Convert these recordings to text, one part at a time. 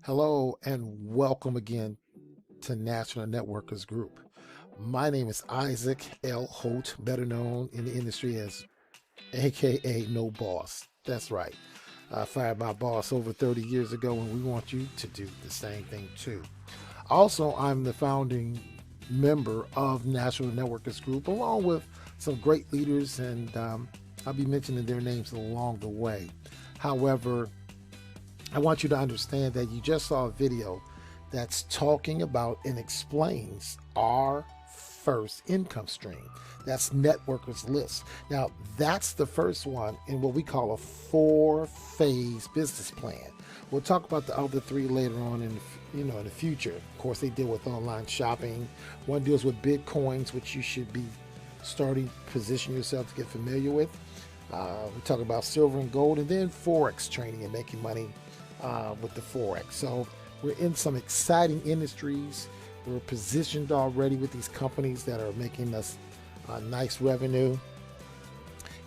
Hello and welcome again to National Networkers Group. My name is Isaac L. Holt, better known in the industry as AKA No Boss. That's right. I fired my boss over 30 years ago, and we want you to do the same thing too. Also, I'm the founding member of National Networkers Group, along with some great leaders, and I'll be mentioning their names along the way. However, I want you to understand that you just saw a video that's talking about and explains our first income stream. That's Networkers List. Now, that's the first one in what we call a four-phase business plan. We'll talk about the other three later on in the future. Of course, they deal with online shopping. One deals with Bitcoins, which you should be starting to position yourself to get familiar with. We talk about silver and gold, and then Forex trading and making money with the Forex. So we're in some exciting industries. We're positioned already with these companies that are making us nice revenue.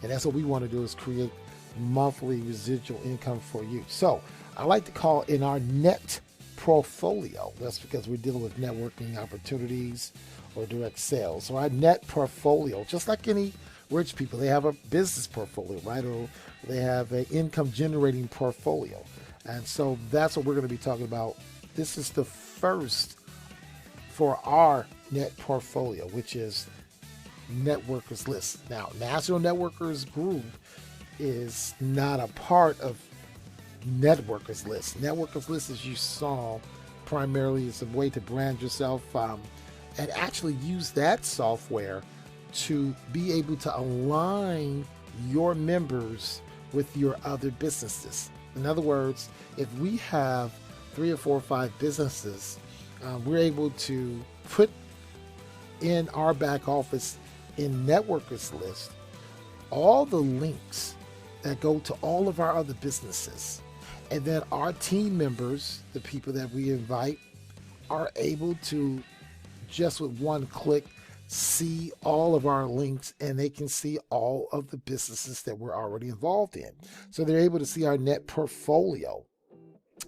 And that's what we want to do, is create monthly residual income for you. So I like to call in our net portfolio. That's because we're dealing with networking opportunities or direct sales. So our net portfolio, just like any rich people, they have a business portfolio, right? Or they have an income generating portfolio. And so that's what we're going to be talking about. This is the first for our net portfolio, which is Networkers List. Now, National Networkers Group is not a part of Networkers List. Networkers List, as you saw, primarily is a way to brand yourself and actually use that software to be able to align your members with your other businesses. In other words, if we have 3 or 4 or 5 businesses, we're able to put in our back office in Networkers List all the links that go to all of our other businesses. And then our team members, the people that we invite, are able to just with one click see all of our links, and they can see all of the businesses that we're already involved in. So they're able to see our net portfolio.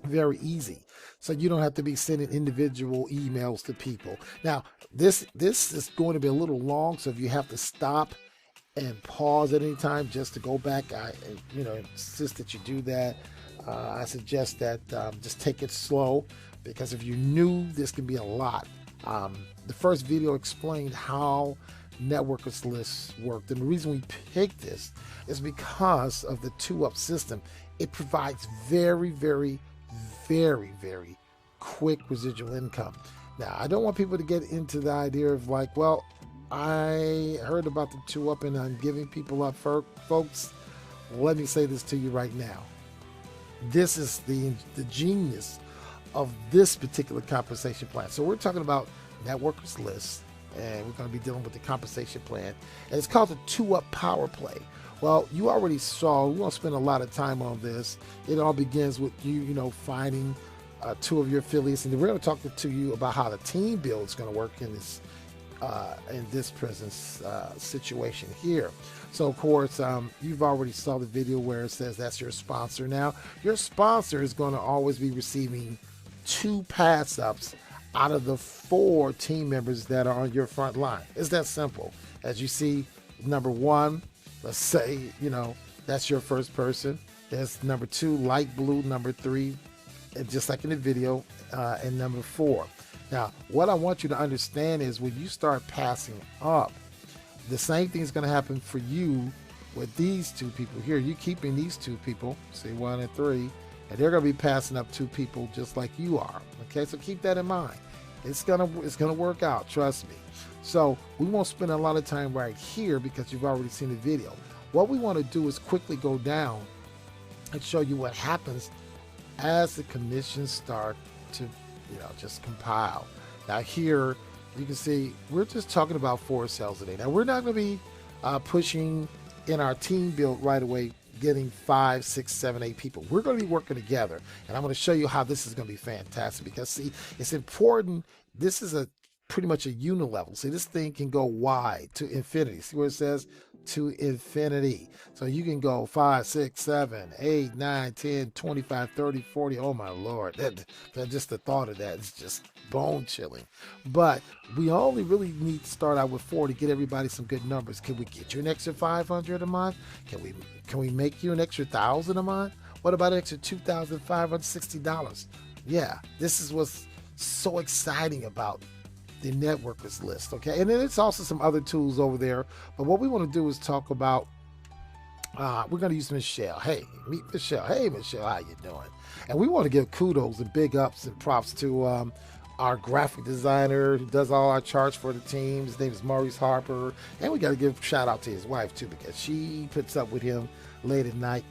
Very easy. So you don't have to be sending individual emails to people. Now, this is going to be a little long, so if you have to stop and pause at any time just to go back, I insist that you do that. I suggest that just take it slow, because if you're new, this can be a lot. The first video explained how Networkers Lists worked, and the reason we picked this is because of the 2UP system. It provides very, very, very, very quick residual income. Now, I don't want people to get into the idea of like, well, I heard about the 2UP and I'm giving people up. Folks, let me say this to you right now. This is the genius of this particular compensation plan. So we're talking about Networkers List, and we're going to be dealing with the compensation plan, and it's called the 2UP Power Play. Well, you already saw, we won't spend a lot of time on this. It all begins with you finding 2 of your affiliates, and we're going to talk to you about how the team build is going to work in this present situation here. So of course, you've already saw the video where it says that's your sponsor. Now, your sponsor is going to always be receiving 2 pass ups out of the 4 team members that are on your front line. It's that simple. As you see, number 1, let's say, that's your first person. There's number 2, light blue, number 3, and just like in the video, and number 4. Now, what I want you to understand is when you start passing up, the same thing is going to happen for you with these 2 people here. You're keeping these 2 people, say 1 and 3, and they're going to be passing up 2 people just like you are. Okay, so keep that in mind. It's gonna work out, trust me. So we won't spend a lot of time right here because you've already seen the video. What we want to do is quickly go down and show you what happens as the commissions start to just compile. Now here you can see we're just talking about 4 sales a day. Now we're not going to be pushing in our team build right away, getting 5, 6, 7, 8 people. We're going to be working together, and I'm going to show you how this is going to be fantastic, because see, it's important. This is pretty much a unilevel. See, this thing can go wide to infinity. See where it says to infinity. So you can go 5, 6, 7, 8, 9, 10, 25, 30, 40. Oh my Lord. That just the thought of that is just bone chilling. But we only really need to start out with 4 to get everybody some good numbers. Can we get you an extra 500 a month? Can we make you an extra 1,000 a month? What about an extra $2,560? Yeah, this is what's so exciting about the networkers list, okay? And then it's also some other tools over there. But what we want to do is talk about, we're going to use Michelle. Hey, meet Michelle. Hey, Michelle, how you doing? And we want to give kudos and big ups and props to our graphic designer who does all our charts for the team. His name is Maurice Harper. And we got to give a shout out to his wife, too, because she puts up with him late at night,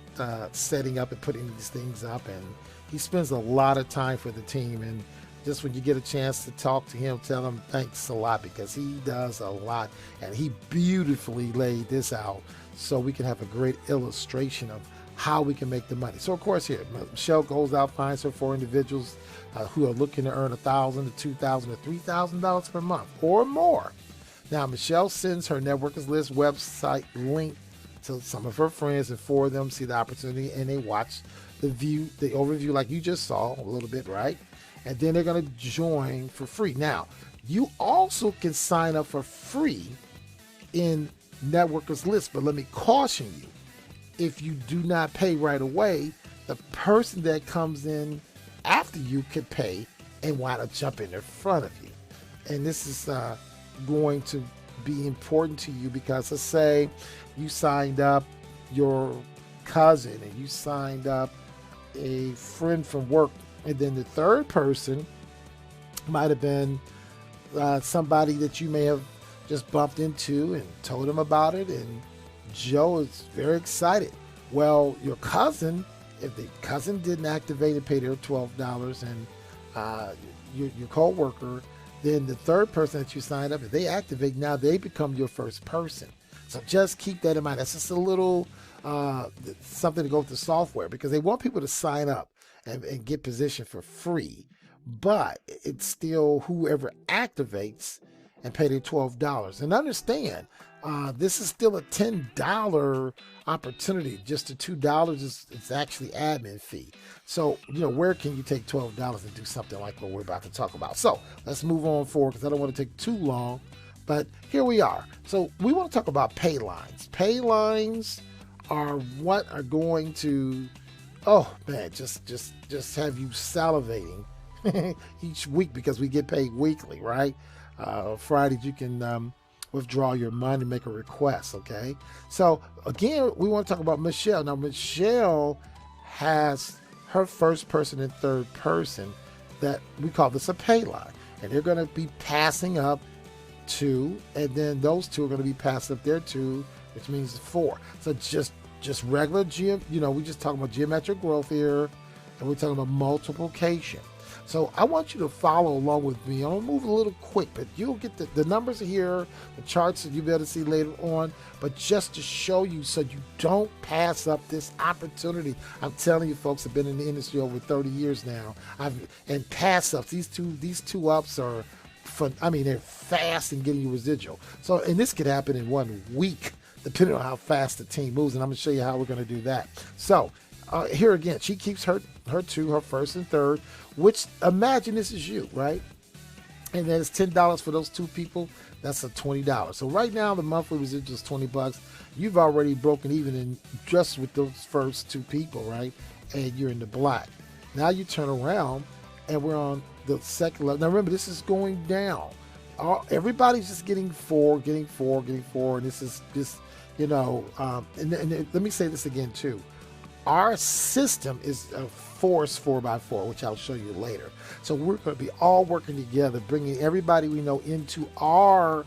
setting up and putting these things up. And he spends a lot of time for the team. And just when you get a chance to talk to him, tell him thanks a lot, because he does a lot, and he beautifully laid this out so we can have a great illustration of how we can make the money. So of course here, Michelle goes out, finds her 4 individuals who are looking to earn $1,000 to $2,000 to $3,000 per month or more. Now Michelle sends her Networkers List website link to some of her friends, and 4 of them see the opportunity and they watch the overview like you just saw a little bit, right? And then they're going to join for free. Now, you also can sign up for free in Networkers List, but let me caution you, if you do not pay right away, the person that comes in after you could pay and wind up jumping in front of you. And this is going to be important to you, because let's say you signed up your cousin and you signed up a friend from work, and then the third person might have been somebody that you may have just bumped into and told him about it, and Joe is very excited. Well, your cousin, if the cousin didn't activate and pay their $12, and your co-worker, then the third person that you signed up, if they activate, now they become your first person. So just keep that in mind. That's just a little something to go with the software, because they want people to sign up and get positioned for free, but it's still whoever activates and pay their $12. And understand, this is still a $10 opportunity. Just the $2 is actually admin fee. So, where can you take $12 and do something like what we're about to talk about? So let's move on forward, because I don't want to take too long, but here we are. So we want to talk about pay lines. Pay lines are what are going to, oh man, just have you salivating each week, because we get paid weekly, right? Fridays you can withdraw your money and make a request, okay? So again, we want to talk about Michelle. Now Michelle has her first person and third person that we call this a pay line, and they're going to be passing up 2, and then those 2 are going to be passing up their 2, which means 4. So just regular we just talking about geometric growth here, and we're talking about multiplication. So I want you to follow along with me. I'll move a little quick, but you'll get the numbers are here, the charts that you'll be able to see later on, but just to show you so you don't pass up this opportunity. I'm telling you, folks, I've been in the industry over 30 years now. And pass ups, these two ups are fun. I mean, they're fast in getting you residual. So, and this could happen in 1 week, depending on how fast the team moves, and I'm going to show you how we're going to do that. So here again, she keeps her 2, her first and third, which, imagine this is you, right? And then it's $10 for those 2 people. That's a $20. So right now the monthly residual is $20. You've already broken even in just with those first 2 people, right? And you're in the black. Now you turn around and we're on the second level. Now remember, this is going down. Everybody's just getting 4, and this is just, and let me say this again too. Our system is a force 4x4, which I'll show you later. So we're going to be all working together, bringing everybody we know into our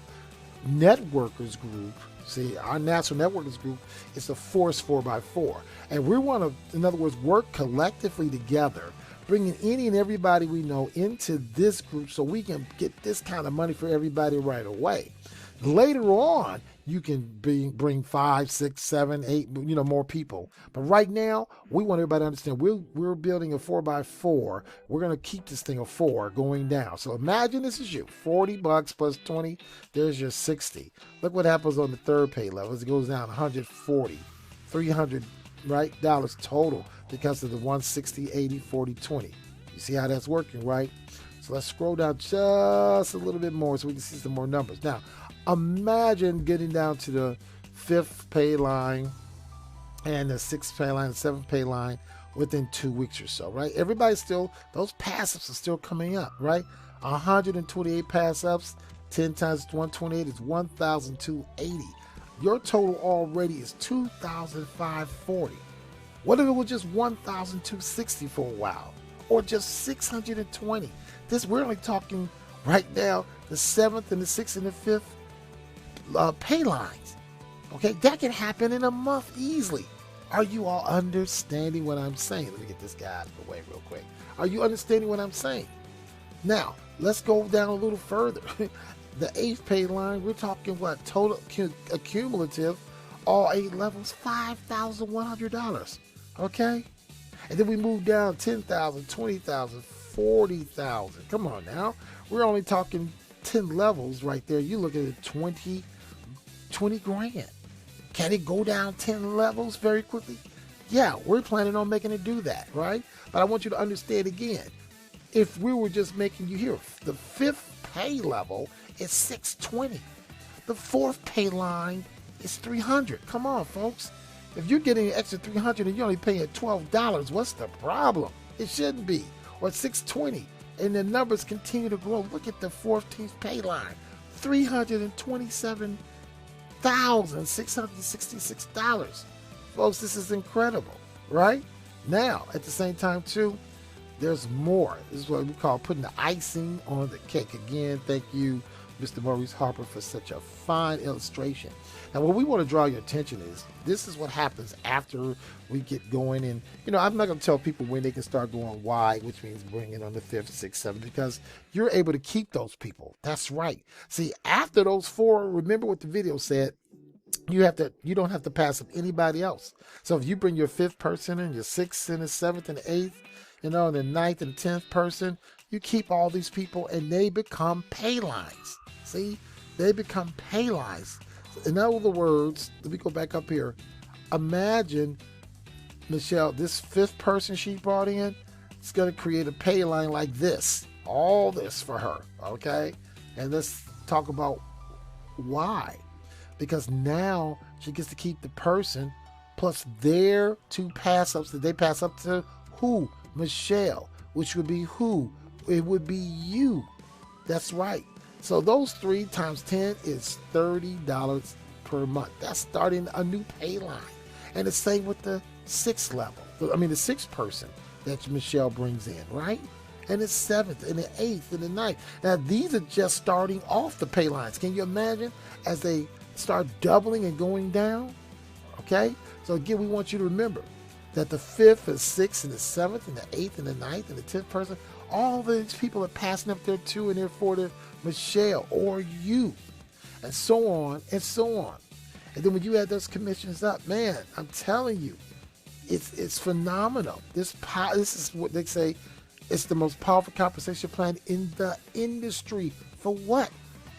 networkers group. See, our National Networkers group is a force 4x4. And we want to, in other words, work collectively together, bringing any and everybody we know into this group so we can get this kind of money for everybody right away. Later on, you can bring 5, 6, 7, 8, more people. But right now, we want everybody to understand we're building a 4x4. We're going to keep this thing a 4 going down. So imagine this is you, $40 plus 20. There's your 60. Look what happens on the third pay level. It goes down 140, 300, right, dollars total because of the 160, 80, 40, 20. You see how that's working, right? So let's scroll down just a little bit more so we can see some more numbers. Now, imagine getting down to the 5th pay line and the 6th pay line, the 7th pay line within 2 weeks or so, right? Everybody's still, those pass-ups are still coming up, right? 128 pass-ups, 10 times 128 is 1,280. Your total already is 2,540. What if it was just 1,260 for a while? Or just 620? We're only talking right now the 7th and the 6th and the 5th pay lines. Okay, that can happen in a month easily. Are you all understanding what I'm saying? Let me get this guy out of the way real quick. Are you understanding what I'm saying? Now, let's go down a little further. The 8th pay line, we're talking what? Total accumulative, all 8 levels, $5,100. Okay? And then we move down 10,000, 20,000, 40,000. Come on now. We're only talking 10 levels right there. You're looking at 20 grand. Can it go down 10 levels very quickly? Yeah, we're planning on making it do that, right? But I want you to understand again, if we were just making you here, the 5th pay level is 620. The 4th pay line is 300. Come on, folks. If you're getting an extra 300 and you're only paying $12, what's the problem? It shouldn't be. Or 620, and the numbers continue to grow. Look at the 14th pay line, $327,666. Folks, this is incredible, right? Now, at the same time, too, there's more. This is what we call putting the icing on the cake. Again, thank you, Mr. Maurice Harper, for such a fine illustration. Now, what we want to draw your attention is this is what happens after we get going. And, I'm not going to tell people when they can start going wide, which means bringing on the 5th, 6th, 7th, because you're able to keep those people. That's right. See, after those 4, remember what the video said, you don't have to pass up anybody else. So if you bring your 5th person and your 6th and the 7th and the 8th, and the 9th and 10th person, you keep all these people and they become pay lines. See, they become pay lines. In other words, let me go back up here. Imagine, Michelle, this 5th person she brought in, it's going to create a pay line like this. All this for her, okay? And let's talk about why. Because now she gets to keep the person plus their 2 pass-ups that they pass up to who? Michelle, which would be who? It would be you. That's right. So those 3 times 10 is $30 per month. That's starting a new pay line. And the same with the 6th level. The 6th person that Michelle brings in, right? And the 7th and the 8th and the 9th. Now, these are just starting off the pay lines. Can you imagine as they start doubling and going down? Okay? So again, we want you to remember that the 5th and 6th and the 7th and the 8th and the 9th and the 10th person, all these people are passing up their 2 and their 4 to Michelle or you, and so on and so on. And then when you add those commissions up, man, I'm telling you, it's phenomenal. This is what they say, it's the most powerful compensation plan in the industry. For what?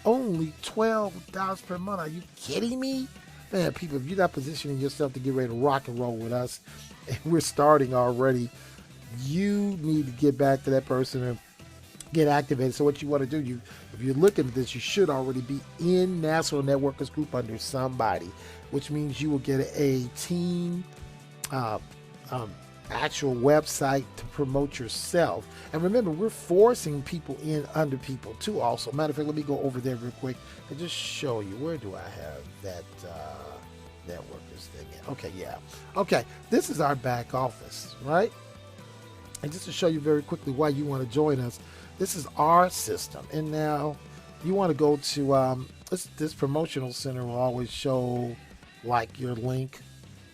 Only $12 per month. Are you kidding me? Man, people, if you're not positioning yourself to get ready to rock and roll with us, and we're starting already, you need to get back to that person and get activated. So what you want to do, if you're looking at this, you should already be in National Networkers Group under somebody, which means you will get a team actual website to promote yourself. And remember, we're forcing people in under people too also. Matter of fact, let me go over there real quick and just show you. Where do I have that networkers thing in? Okay, yeah. Okay, this is our back office, right? And just to show you very quickly why you want to join us, this is our system. And now you want to go to this promotional center will always show like your link,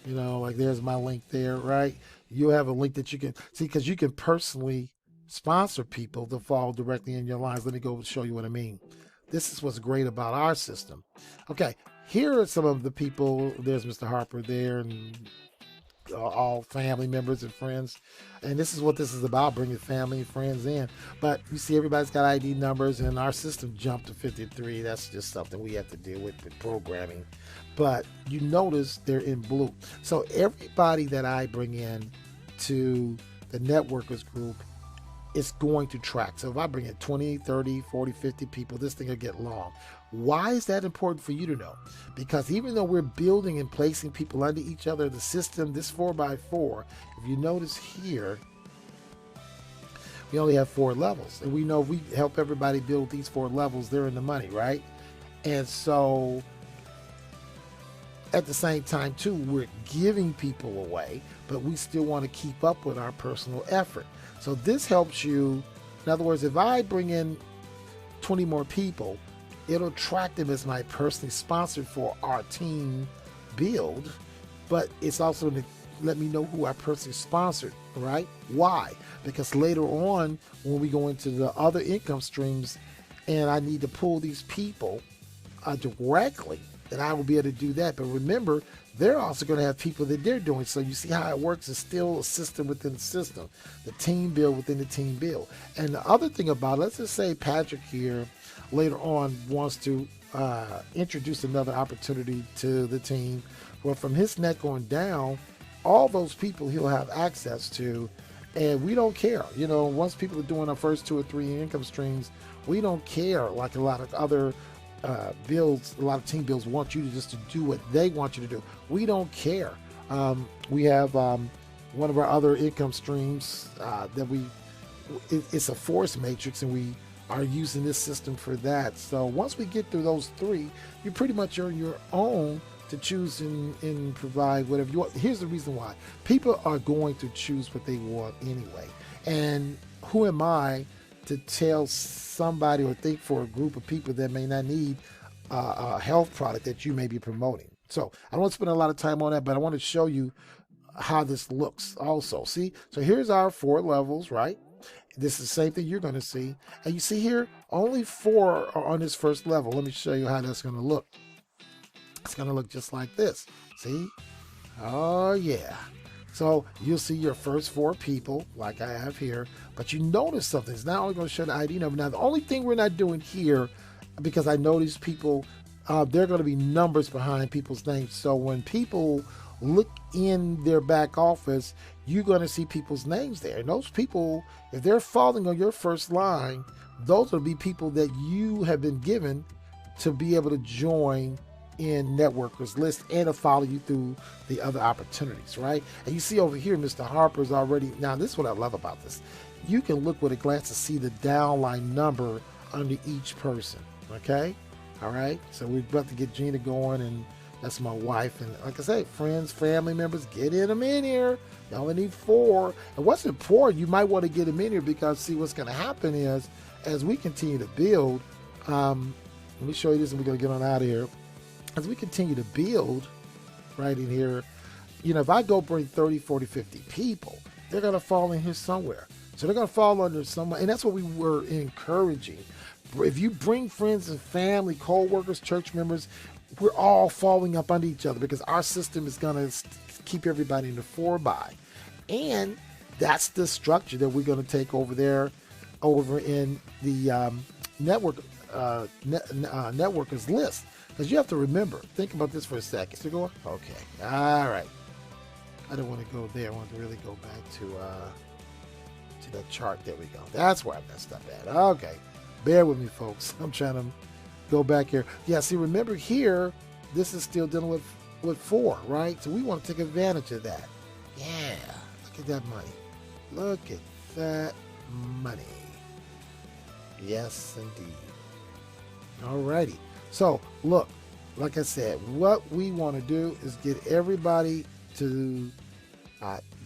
like there's my link there, right? You'll have a link that you can see, because you can personally sponsor people to fall directly in your lines. Let me go show you what I mean. This is what's great about our system. Okay, here are some of the people. There's Mr. Harper there, and all family members and friends. And this is what this is about, bringing family and friends in. But you see everybody's got ID numbers, and our system jumped to 53. That's just something we have to deal with programming. But you notice they're in blue. So everybody that I bring in to the networkers group is going to track. So if I bring in 20, 30, 40, 50 people, this thing will get long. Why is that important for you to know? Because even though we're building and placing people under each other, the system, this 4x4, if you notice here, we only have 4 levels. And we know if we help everybody build these 4 levels, they're in the money, right? And so at the same time, too, we're giving people away, but we still want to keep up with our personal effort. So this helps you. In other words, if I bring in 20 more people, it'll track them as my personally sponsored for our team build, but it's also to let me know who I personally sponsored, right? Why? Because later on, when we go into the other income streams and I need to pull these people directly, then I will be able to do that. But remember, they're also going to have people that they're doing. So you see how it works. It's still a system within the system, the team build within the team build. And the other thing about it, let's just say Patrick here later on wants to introduce another opportunity to the team. Well, from his net going down, all those people he'll have access to, and we don't care. You know, once people are doing our first 2 or 3 income streams, we don't care like a lot of other builds. A lot of team builds want you to just to do what they want you to do. We don't care. We have one of our other income streams that it's a force matrix, and we are using this system for that. So once we get through those 3, you pretty much are your own to choose and provide whatever you want. Here's the reason why. People are going to choose what they want anyway. And who am I to tell somebody or think for a group of people that may not need a health product that you may be promoting? So I don't want to spend a lot of time on that, but I want to show you how this looks also. See, so here's our 4 levels, right? This is the same thing you're going to see. And you see here, only 4 are on this first level. Let me show you how that's going to look. It's going to look just like this. See? Oh, yeah. So you'll see your first 4 people, like I have here, but you notice something. It's not only going to show the ID number. Now, the only thing we're not doing here, because I know these people, there are going to be numbers behind people's names. So when people look in their back office, you're going to see people's names there. And those people, if they're falling on your first line, those will be people that you have been given to be able to join in networkers list and to follow you through the other opportunities, right? And you see over here, Mr. Harper's already. Now, this is what I love about this. You can look with a glance to see the downline number under each person, okay? All right, so we're about to get Gina going, and that's my wife. And like I say, friends, family members, get them in here. You only need 4. And what's important, you might want to get them in here, because see, what's going to happen is, as we continue to build, let me show you this, and we're going to get on out of here. As we continue to build right in here, you know, if I go bring 30, 40, 50 people, they're going to fall in here somewhere. So they're going to fall under somewhere. And that's what we were encouraging. If you bring friends and family, co-workers, church members, we're all falling up under each other, because our system is going to keep everybody in the 4x. And that's the structure that we're going to take over there, over in the networkers list. Because you have to remember, think about this for a second. So go, okay, all right. I don't want to go there. I want to really go back to that chart. There we go. That's where I messed up at. Okay, bear with me, folks. I'm trying to go back here. Yeah, see, remember here, this is still dealing with 4, right? So we want to take advantage of that. Yeah, look at that money. Look at that money. Yes, indeed. All righty. So, look, like I said, what we want to do is get everybody to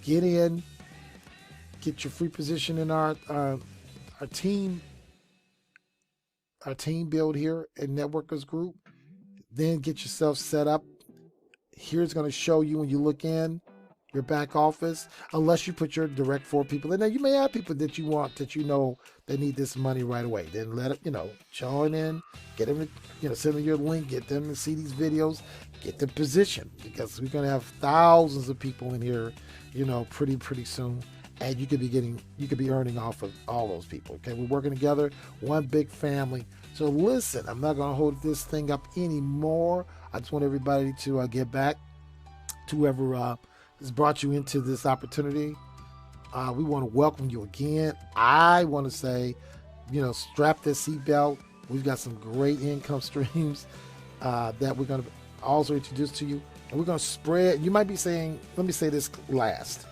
get in, get your free position in our team build here at Networkers Group. Then get yourself set up. Here's going to show you when you look in, your back office, unless you put your direct 4 people in there. You may have people that you want, that you know they need this money right away. Then let it, join in, get them, send them your link, get them to see these videos, get them positioned, because we're going to have thousands of people in here, pretty soon. And you could be earning off of all those people. Okay, we're working together, one big family. So listen, I'm not going to hold this thing up anymore. I just want everybody to get back to whoever has brought you into this opportunity. We want to welcome you again. I want to say, strap that seatbelt. We've got some great income streams that we're going to also introduce to you. And we're going to spread. You might be saying, let me say this last.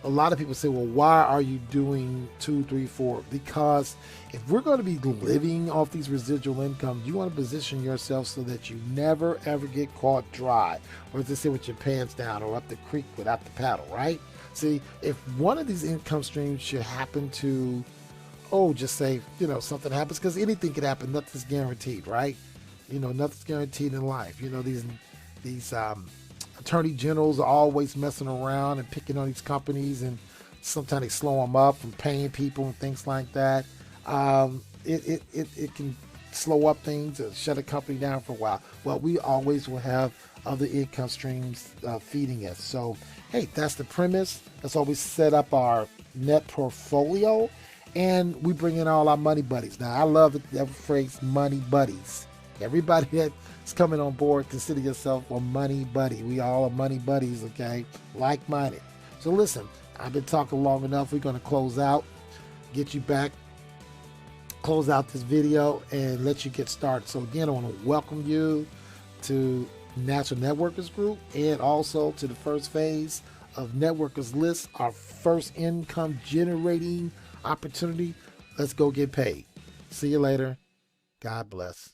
A lot of people say, well, why are you doing 2, 3, 4? Because if we're going to be living off these residual incomes, you want to position yourself so that you never, ever get caught dry, or as they say, with your pants down or up the creek without the paddle, right? See, if one of these income streams should happen to, just say, something happens, because anything could happen. Nothing's guaranteed, right? Nothing's guaranteed in life. These attorney generals are always messing around and picking on these companies, and sometimes they slow them up from paying people and things like that. It can slow up things or shut a company down for a while. Well, we always will have other income streams feeding us. So, hey, that's the premise. That's why we set up our net portfolio, and we bring in all our money buddies. Now, I love that phrase, money buddies. Everybody that's coming on board, consider yourself a money buddy. We all are money buddies, okay? Like-minded. So listen, I've been talking long enough. We're going to close out, get you back, close out this video, and let you get started. So again, I want to welcome you to National Networkers Group, and also to the first phase of Networkers List, our first income generating opportunity. Let's go get paid. See you later. God bless.